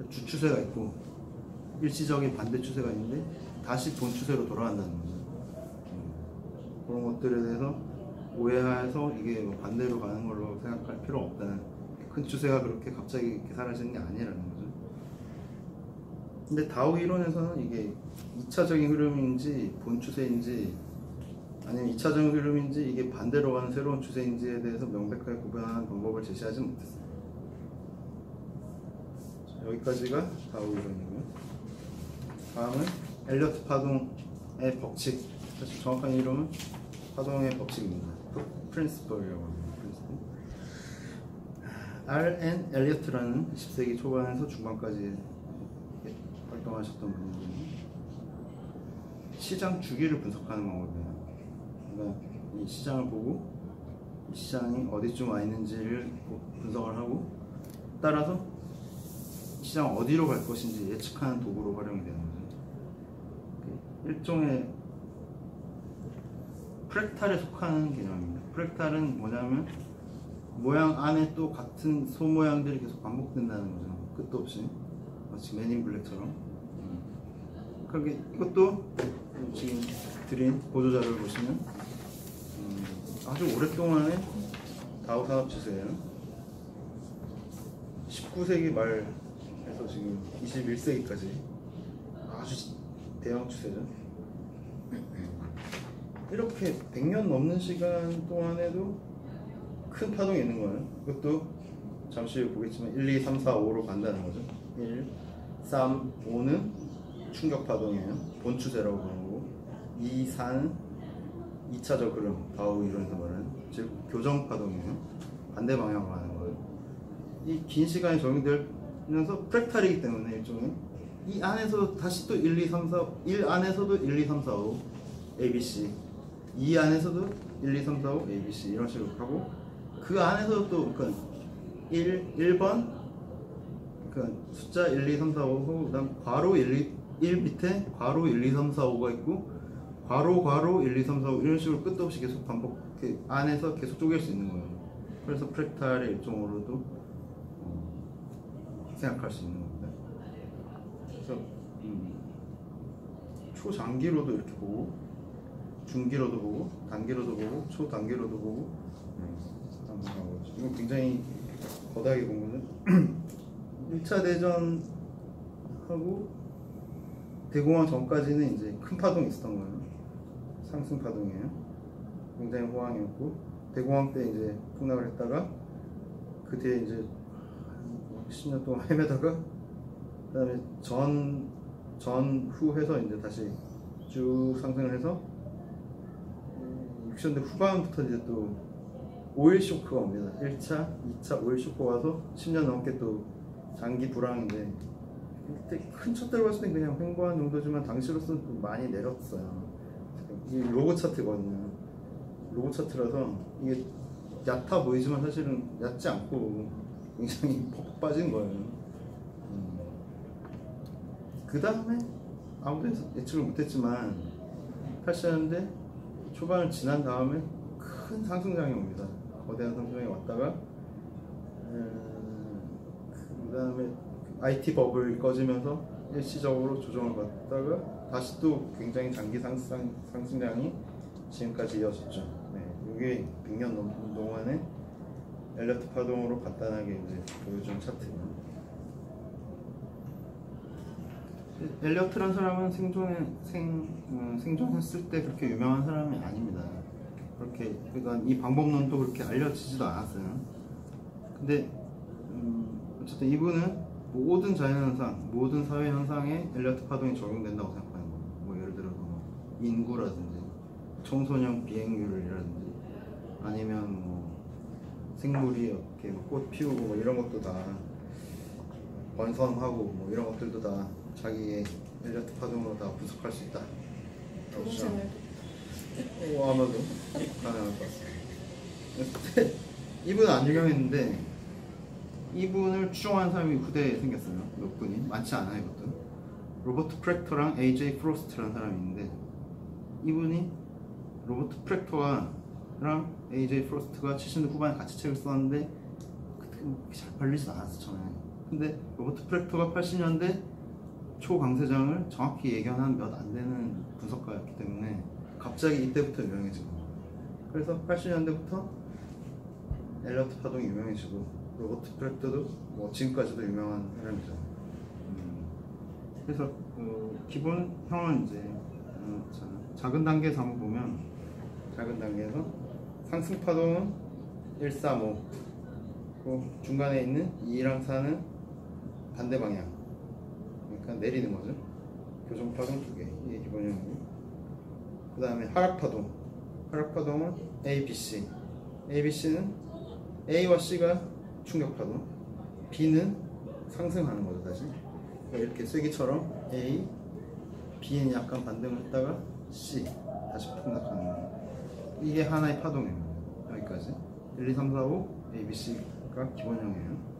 주추세가 있고 일시적인 반대 추세가 있는데 다시 본 추세로 돌아간다는 거죠. 그런 것들에 대해서 오해해서 이게 반대로 가는 걸로 생각할 필요 없다는, 큰 추세가 그렇게 갑자기 이렇게 사라지는 게 아니라는 거죠. 근데 다오 이론에서는 이게 2차적인 흐름인지 본 추세인지 아니면 2차적인 흐름인지 이게 반대로 가는 새로운 추세인지에 대해서 명백하게 구별하는 방법을 제시하지 못했어요. 자, 여기까지가 다오 이론이고요. 다음은 엘리어트 파동의 법칙. 사실 정확한 이름은 파동의 법칙입니다. 프린시플이라고 합니다. 프린시플. R.N. 엘리어트라는 20세기 초반에서 중반까지 활동하셨던 분이고요. 시장 주기를 분석하는 방법이에요. 그러니까 이 시장을 보고 이 시장이 어디쯤 와 있는지를 분석을 하고 따라서 시장 어디로 갈 것인지 예측하는 도구로 활용이 되는 거죠. 일종의 프랙탈에 속하는 개념입니다. 프랙탈은 뭐냐면 모양 안에 또 같은 소모양들이 계속 반복된다는 거죠. 끝도 없이 마치 맨인 블랙처럼. 그렇게 이것도 지금 드린 보조자료를 보시면 아주 오랫동안의 다오 산업 추세예요. 19세기 말에서 지금 21세기까지 아주 대형 추세죠. 이렇게 100년 넘는 시간 동안에도 큰 파동이 있는 거예요. 이것도 잠시 후에 보겠지만 1, 2, 3, 4, 5로 간다는 거죠. 1, 3, 5는 충격 파동이에요. 본 추세라고 부르는 거고 2, 4는 2차적 흐름, 다오 이론에서 말하는 즉 교정 파동이에요. 반대 방향으로 가는 거예요. 이 긴 시간이 적용되면서 프랙탈이기 때문에 일종의 이 안에서 다시 또 1, 2, 3, 4, 1 안에서도 1, 2, 3, 4, 5 ABC 2 안에서도 1, 2, 3, 4, 5 ABC 이런 식으로 하고 그 안에서도 또 그러니까 1번 그러니까 숫자 1, 2, 3, 4, 5 그 다음 괄호 1 밑에 괄호 1, 2, 3, 4, 5가 있고 괄호 1, 2, 3, 4, 5 이런 식으로 끝도 없이 계속 반복 안에서 계속 쪼갤 수 있는 거예요. 그래서 프랙탈의 일종으로도 생각할 수 있는 겁니다. 그래서 초장기로도 이렇게 보고 중기로도 보고 단기로도 보고 초단기로도 보고 한번 가보죠. 이거 굉장히 거다하게 본 거는 1차 대전하고 대공황 전까지는 이제 큰 파동이 있었던 거예요. 상승 파동이에요. 굉장히 호황이었고 대공황 때 이제 폭락을 했다가 그 뒤에 이제 10년 동안 헤매다가 그다음에 전후해서 이제 다시 쭉 상승을 해서 60년대 후반부터 이제 또 오일 쇼크가 옵니다. 1차, 2차 오일 쇼크가 와서 10년 넘게 또 장기 불황인데 그때 큰 촛대로 봤을 때 그냥 횡보한 정도지만 당시로서는 또 많이 내렸어요. 이게 로고 차트거든요. 로고 차트라서 이게 얕아 보이지만 사실은 얕지 않고 굉장히 퍽 빠진 거예요. 그 다음에 아무도 예측을 못했지만 80년대 초반을 지난 다음에 큰 상승장이 옵니다. 거대한 상승장이 왔다가 그 다음에 IT 버블 꺼지면서 일시적으로 조정을 받다가 다시 또 굉장히 장기 상승장이 지금까지 이어졌죠. 네, 이게 100년 넘는 동안에 엘리어트 파동으로 간단하게 이제 보여준 차트입니다. 엘리어트란 사람은 생존했을 때 그렇게 유명한 사람이 아닙니다. 그렇게 그러니까 이 방법론도 그렇게 알려지지도 않았어요. 근데 어쨌든 이분은 모든 자연현상, 모든 사회현상에 엘리어트 파동이 적용된다고 생각하는 거예요. 뭐 예를 들어서 인구라든지 청소년 비행률이라든지 아니면 뭐 생물이 이렇게 꽃 피우고 뭐 이런 것도 다 번성하고 뭐 이런 것들도 다 자기의 엘리어트 파동으로 다 분석할 수 있다. 대공생활도 아마도 가능할 것 같습니다. 이분은 안 유명했는데 이분을 추종하는 사람이 후대에 생겼어요. 몇 분이 많지 않아요. 이것도 로버트 프렉터랑 AJ 프로스트라는 사람이 있는데 이분이 로버트 프렉터랑 AJ 프로스트가 70년대 후반에 같이 책을 썼는데 그때 잘 팔리지도 않았어 처음에. 근데 로버트 프렉터가 80년대 초강세장을 정확히 예견한 몇 안 되는 분석가였기 때문에 갑자기 이때부터 유명해진 거예요. 그래서 80년대부터 엘리어트 파동이 유명해지고 로버트 프렉터도 뭐 지금까지도 유명한 사람이죠. 그래서 기본형은 이제 작은 단계에서 한번 보면 작은 단계에서 상승 파동은 1, 3, 5 그 중간에 있는 2랑 4는 반대 방향, 그러니까 내리는 거죠. 교정파동 2개, 이게 기본형이고 그 다음에 하락파동은 A, B, C ABC는 A와 C가 충격파동, B는 상승하는 거죠. 다시 그러니까 이렇게 쐐기처럼 A, B는 약간 반등을 했다가 C 다시 폭락하는 거예요. 이게 하나의 파동입니다. 여기까지 1, 2, 3, 4, 5 A, B, C가 기본형이에요.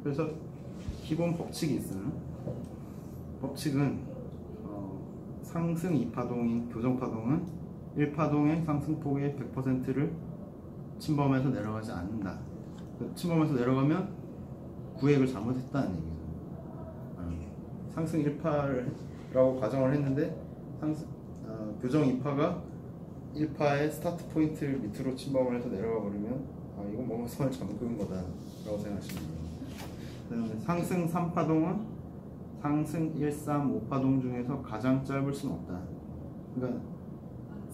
그래서 기본 법칙이 있어요. 법칙은 상승 2파동인 교정파동은 1파동의 상승폭의 100%를 침범해서 내려가지 않는다. 침범해서 내려가면 구획을 잘못했다는 얘기죠. 상승 1파라고 가정을 했는데 교정 2파가 1파의 스타트 포인트를 밑으로 침범을 해서 내려가 버리면 이건 뭔가 선을 잘못 그은 거다 라고 생각하시면 돼요. 그다음에 상승 3파동은 상승 1, 3, 5파동 중에서 가장 짧을 수는 없다. 그러니까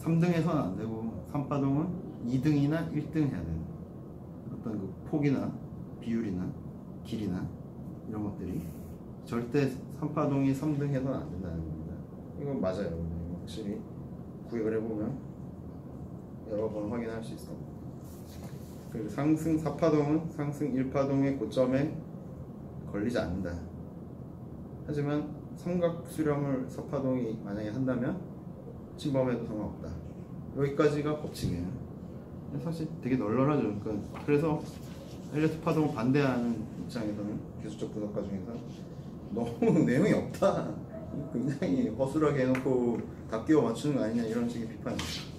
3등에서는 안 되고 3파동은 2등이나 1등 해야 되는 어떤 그 폭이나 비율이나 길이나 이런 것들이 절대 3파동이 3등 해서는 안 된다는 겁니다. 이건 맞아요. 확실히 구획을 해보면 여러 번 확인할 수 있어. 그리고 상승 4파동은 상승 1파동의 고점에 걸리지 않는다. 하지만 삼각 수렴을 4파동이 만약에 한다면 침범해도 상관없다. 여기까지가 법칙이에요. 사실 되게 널널하죠. 그러니까 그래서 엘리어트 파동을 반대하는 입장에서는 기술적 분석가 중에서 너무 내용이 없다, 굉장히 허술하게 해놓고 다 끼워 맞추는 거 아니냐 이런 식의 비판이 있어요.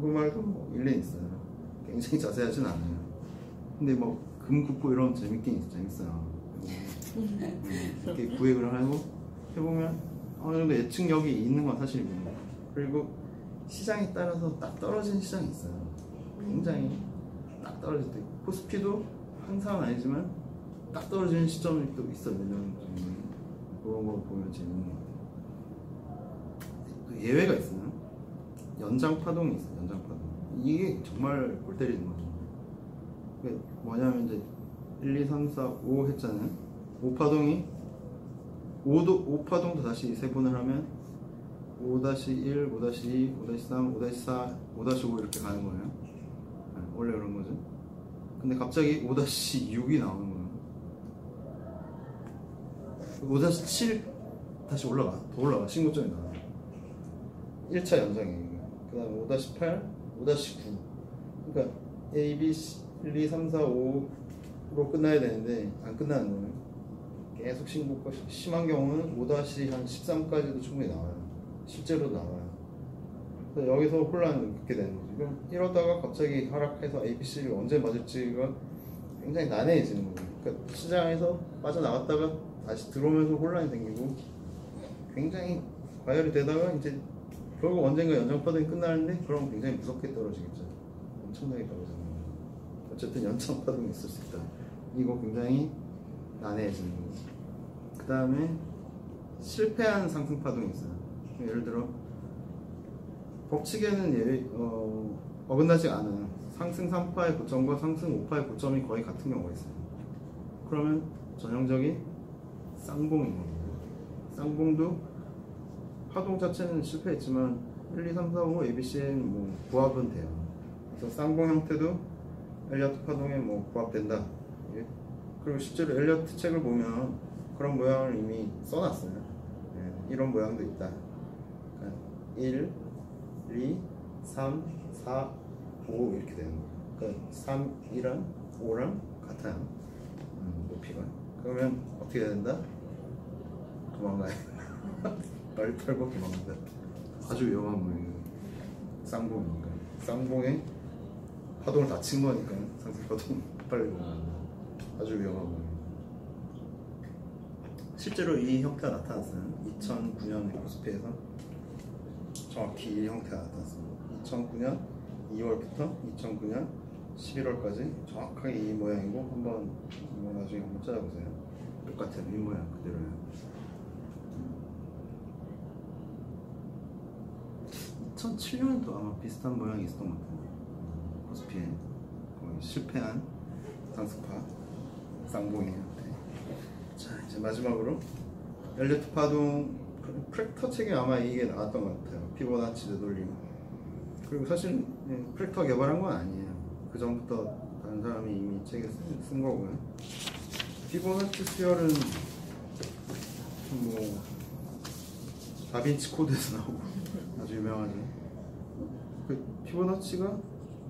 그 말도 뭐 일리 있어요. 굉장히 자세하진 않아요. 근데 뭐 금 긋고 이런 재밌긴 재밌어요. 이렇게 구획을 하고 해보면 어느 정도 예측력이 있는 건 사실입니다. 그리고 시장에 따라서 딱 떨어지는 시장이 있어요. 굉장히 딱 떨어질 때 코스피도 항상 아니지만 딱 떨어지는 시점이 또 있어. 몇 년 정도. 그런 거 보면 재밌는 것 같아요. 또 예외가 있어요. 연장 파동이 있어요. 연장 파동. 이게 정말 골 때리는 거죠. 그게 뭐냐면 이제 1, 2, 3, 4, 5 했잖아요. 5파동이 5파동도 다시 세분을 하면 5-1, 5-2, 5-3, 5-4, 5-5 이렇게 가는 거예요. 네, 원래 그런 거죠. 근데 갑자기 5-6이 나오는 거예요. 5-7 다시 올라가. 더 올라가. 신고점이 나와. 1차 연장이에요. 그 다음에 5-8, 5-9. 그러니까 A, B, C, 1, 2, 3, 4, 5로 끝나야 되는데 안 끝나는 거예요. 계속 신고가 심한 경우는 5-13까지도 충분히 나와요. 실제로 나와요. 그래서 여기서 혼란을 겪게 되는 거죠. 그럼 이러다가 갑자기 하락해서 A, B, C를 언제 맞을지가 굉장히 난해해지는 거예요. 그러니까 시장에서 빠져나갔다가 다시 들어오면서 혼란이 생기고 굉장히 과열이 되다가 이제 결국 언젠가 연장 파동이 끝나는데 그럼 굉장히 무섭게 떨어지겠죠. 엄청나게 떨어지는 거예요. 어쨌든 연장 파동이 있을 수 있다. 이거 굉장히 난해해지는 거예요. 그 다음에 실패한 상승 파동이 있어요. 예를 들어 법칙에는 어긋나지 않아요. 상승 3파의 고점과 상승 5파의 고점이 거의 같은 경우가 있어요. 그러면 전형적인 쌍봉인 겁니다. 쌍봉도 파동 자체는 실패했지만 1, 2, 3, 4, 5, ABC에는 뭐 부합은 돼요. 그래서 쌍봉 형태도 엘리어트 파동에 뭐 부합된다. 예? 그리고 실제로 엘리어트 책을 보면 그런 모양을 이미 써놨어요. 예, 이런 모양도 있다. 그러니까 1, 2, 3, 4, 5 이렇게 되는 거예요. 그러니까 3이랑 5랑 같아요. 높이가. 그러면 어떻게 해야 된다? 도망가야 된다. 빨리 털고 도망간다. 아주 위험한 모양이에요. 쌍봉이니까. 쌍봉에 파동을 다 친 거니까 상승 파동 빨리 도망간다. 아주 위험한 모양이에요. 실제로 이 형태가 나타났어요. 2009년 코스피에서 정확히 이 형태가 나타났습니다. 2009년 2월부터 2009년 11월까지 정확하게 이 모양이고 한번 나중에 한번 찾아보세요. 똑같아요. 이 모양 그대로예요. 2007년도 아마 비슷한 모양이 있었던 것 같아요. 코스피에 거의 실패한 상승파 쌍봉의 형태. 자, 이제 마지막으로 엘리어트 파동 프랙터 책에 아마 이게 나왔던 것 같아요. 피보나치 되돌림. 그리고 사실 프랙터 개발한 건 아니에요. 그 전부터 다른 사람이 이미 책에 쓴 거고요. 피보나치 수열은 뭐 다빈치 코드에서 나오고 아주 유명하죠. 그 피보나치가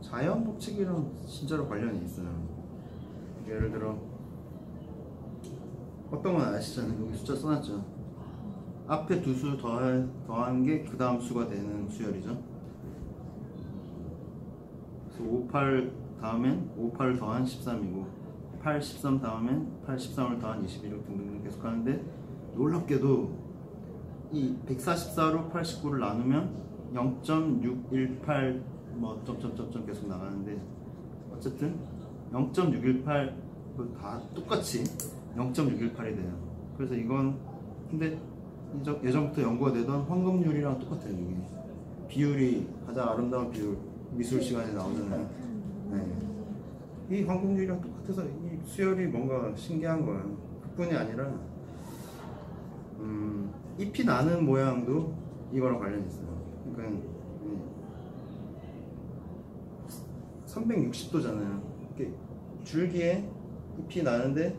자연 법칙이랑 진짜로 관련이 있어요. 예를 들어 어떤 건 아시잖아요. 여기 숫자 써놨죠. 앞에 두 수 더한 게 그 다음 수가 되는 수열이죠. 그래서 58 다음엔 58을 더한 13이고 8, 13 다음엔 8, 13을 더한 21 등등 계속 하는데 놀랍게도 이 144로 89를 나누면 0.618 뭐 점점점점 계속 나가는데 어쨌든 0.618 다 똑같이 0.618이 돼요. 그래서 이건 근데 예전부터 연구가 되던 황금률이랑 똑같아요. 이게 비율이 가장 아름다운 비율 미술 시간에 나오잖아요. 네. 이 황금률이랑 똑같아서 이 수열이 뭔가 신기한 거예요. 그뿐이 아니라 잎이 나는 모양도 이거랑 관련이 있어요. 그러니까 360도잖아요. 줄기에 잎이 나는데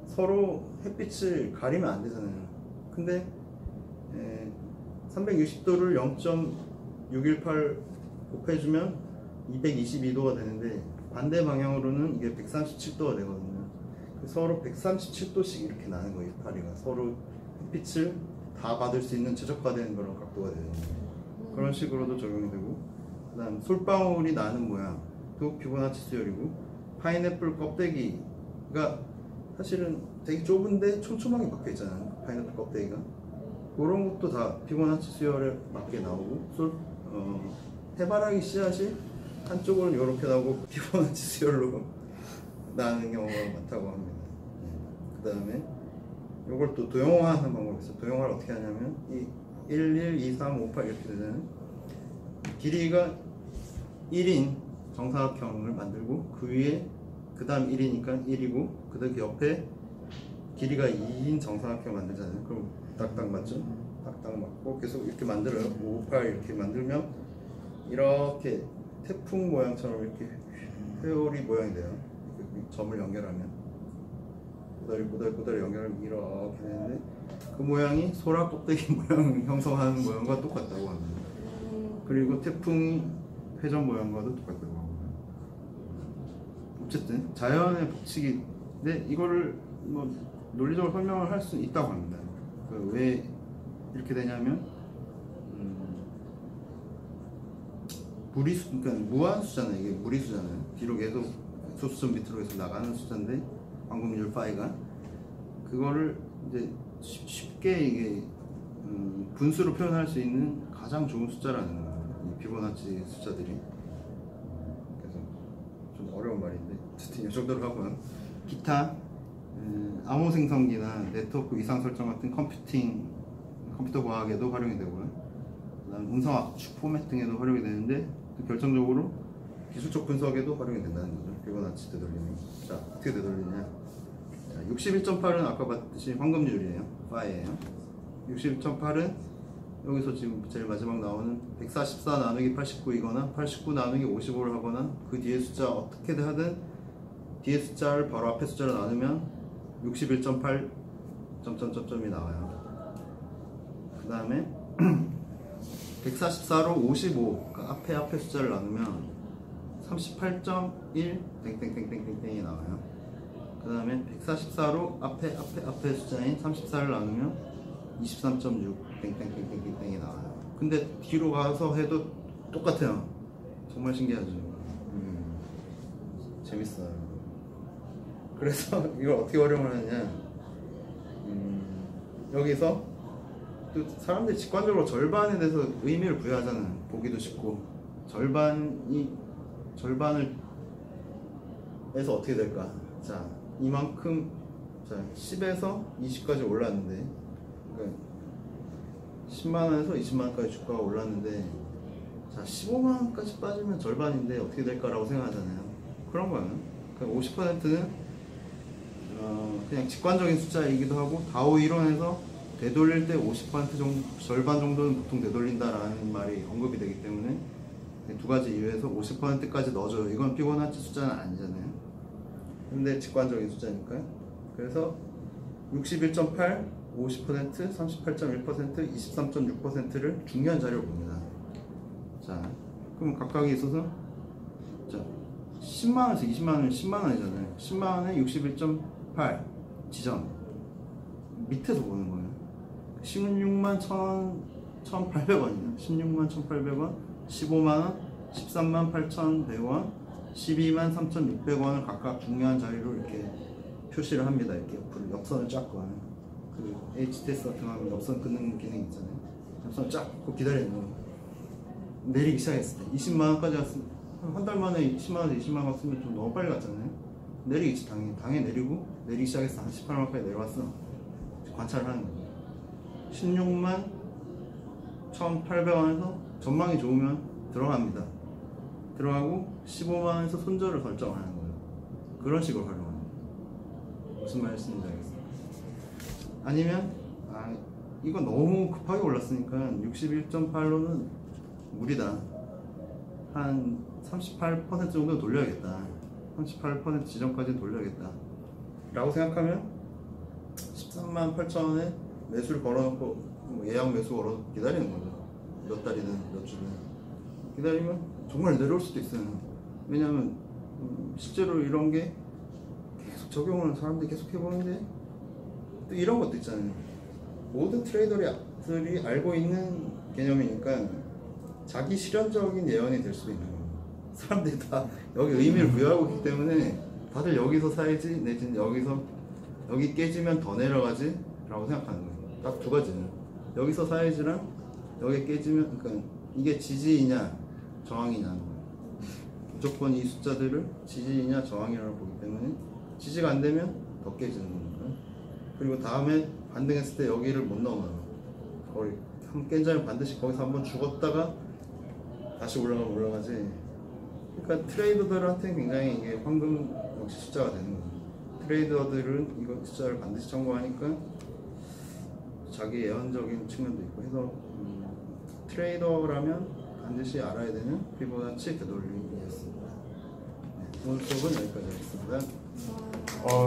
서로 햇빛을 가리면 안 되잖아요. 근데 360도를 0.618 곱해주면 222도가 되는데 반대 방향으로는 이게 137도가 되거든요. 서로 137도씩 이렇게 나는 거예요. 이파리가 서로 햇빛을 다 받을 수 있는 최적화된 그런 각도가 되는 거예요. 그런 식으로도 적용이 되고, 그 다음 솔방울이 나는 모양도 피보나치 수열이고, 파인애플 껍데기가 사실은 되게 좁은데 촘촘하게 박혀 있잖아요. 파인애플 껍데기가 그런 것도 다 피보나치 수열에 맞게 나오고 해바라기 씨앗이 한쪽은 이렇게 나오고 피보나치 수열로 나는 경우가 많다고 합니다. 그 다음에 이걸 또 도형화하는 방법이 있어요. 도형화를 어떻게 하냐면 이 1, 1, 2, 3, 5, 8 이렇게 되잖아요. 길이가 1인 정사각형을 만들고 그 위에 그 다음 1이니까 1이고 그 다음 옆에 길이가 2인 정사각형 만들잖아요. 그럼 딱딱 맞죠? 딱딱 맞고 계속 이렇게 만들어요. 5, 8 이렇게 만들면 이렇게 태풍 모양처럼 이렇게 회오리 모양이 돼요. 이렇게 점을 연결하면 고다리 연결하면 이렇게 되는데 그 모양이 소라 꼭대기 모양 형성하는 모양과 똑같다고 합니다. 그리고 태풍이 회전 모양과도 똑같다고 합니다. 어쨌든 자연의 법칙인데 이거를 뭐 논리적으로 설명을 할 수 있다고 합니다. 왜 이렇게 되냐면 그러니까 무한수잖아요. 이게 무리수잖아요. 뒤로 계속 소수점 밑으로 계속 나가는 숫자인데 방금률 파이가 그거를 이제 쉽게 이게 분수로 표현할 수 있는 가장 좋은 숫자라는 거예요. 이 피보나치 숫자들이. 그래서 좀 어려운 말인데 어쨌든 이 정도로 하고요. 기타 암호 생성기나 네트워크 이상 설정 같은 컴퓨터 과학에도 활용이 되고요. 그다음 음성 압축 포맷 등에도 활용이 되는데 또 결정적으로 기술적 분석에도 활용이 된다는 거죠. 피보나치 되돌림이. 자, 어떻게 되돌리냐? 61.8은 아까 봤듯이 황금률이에요. 파이예요. 61.8은 여기서 지금 제일 마지막 나오는 144 나누기 89이거나 89 나누기 55를 하거나 그 뒤에 숫자 어떻게든 하든 뒤에 숫자를 바로 앞에 숫자로 나누면 61.8 점점점점이 나와요. 그 다음에 144로 55 그러니까 앞에 숫자를 나누면 38.1 땡땡땡땡땡땡이 나와요. 그 다음에 144로 앞에 숫자인 34를 나누면 23.6 땡땡땡땡땡이 나와요. 근데 뒤로 가서 해도 똑같아요. 정말 신기하죠. 재밌어요. 그래서 이걸 어떻게 활용을 하느냐, 여기서 또 사람들이 직관적으로 절반에 대해서 의미를 부여하잖아요. 보기도 쉽고. 절반을 해서 어떻게 될까? 자, 이만큼, 자, 10에서 20까지 올랐는데, 그러니까 10만원에서 20만원까지 주가가 올랐는데, 자, 15만원까지 빠지면 절반인데 어떻게 될까라고 생각하잖아요. 그런 거예요. 그러니까 50%는 그냥 직관적인 숫자이기도 하고, 다오 이론에서 되돌릴 때 50% 정도, 절반 정도는 보통 되돌린다라는 말이 언급이 되기 때문에 두 가지 이유에서 50%까지 넣어줘요. 이건 피보나치 숫자는 아니잖아요. 근데 직관적인 숫자니까요. 그래서 61.8, 50%, 38.1%, 23.6%를 중요한 자료로 봅니다. 자, 그럼 각각에 있어서 자, 10만원에서 20만원은 10만원이잖아요. 10만원에 61.8 지점 밑에서 보는 거예요. 16만 1,800원이에요. 16만 1,800원, 15만원, 13만 8,100원, 12만 3,600원을 각각 중요한 자리로 이렇게 표시를 합니다. 이렇게 옆선을 쫙 그어요. 그 HTS 같은 거 하면 옆선 끊는 기능 있잖아요. 옆선 쫙 긋고 기다리는 거예요. 내리기 시작했을 때 20만원까지 왔으면 한 달 만에 10만원에서 20만원 갔으면 좀 너무 빨리 갔잖아요. 내리겠지. 당연히 내리고 내리기 시작해서 한 18만원까지 내려왔어. 관찰을 하는 거예요. 16만 1,800원에서 전망이 좋으면 들어갑니다. 들어가고 15만원에서 손절을 설정하는 거예요. 그런 식으로 활용하는 거예요. 무슨 말씀인지 알겠어요. 아니면 이거 너무 급하게 올랐으니까 61.8로는 무리다. 한 38% 정도 돌려야겠다. 38% 지점까지 돌려야겠다 라고 생각하면 13만 8천원에 매수를 걸어놓고 예약 매수 걸어놓고 기다리는 거죠. 몇 달이든 몇 주든 기다리면 정말 내려올 수도 있어요. 왜냐하면 실제로 이런 게 계속 적용을 사람들이 계속 해보는데 또 이런 것도 있잖아요. 모든 트레이더들이 알고 있는 개념이니까 자기 실현적인 예언이 될 수도 있는 거예요. 사람들이 다 여기 의미를 부여하고 있기 때문에 다들 여기서 사야지 내지는 여기 깨지면 더 내려가지 라고 생각하는 거예요. 딱 두 가지는 여기서 사이즈랑 여기 깨지면, 그러니까 이게 지지이냐 저항이냐는 거예요. 무조건 이 숫자들을 지지이냐 저항이라고 보기 때문에 지지가 안 되면 더 깨지는 거니까. 그리고 다음에 반등했을 때 여기를 못 넘어요. 거의 한 깬 다음에 반드시 거기서 한번 죽었다가 다시 올라가지. 그러니까 트레이더들한테 굉장히 이게 황금 역시 숫자가 되는 거예요. 트레이더들은 이거 숫자를 반드시 참고하니까 자기 예언적인 측면도 있고 해서 트레이더라면 반드시 알아야 되는 피보나치 되돌림이었습니다. 네, 오늘 수업은 여기까지 하겠습니다. 어,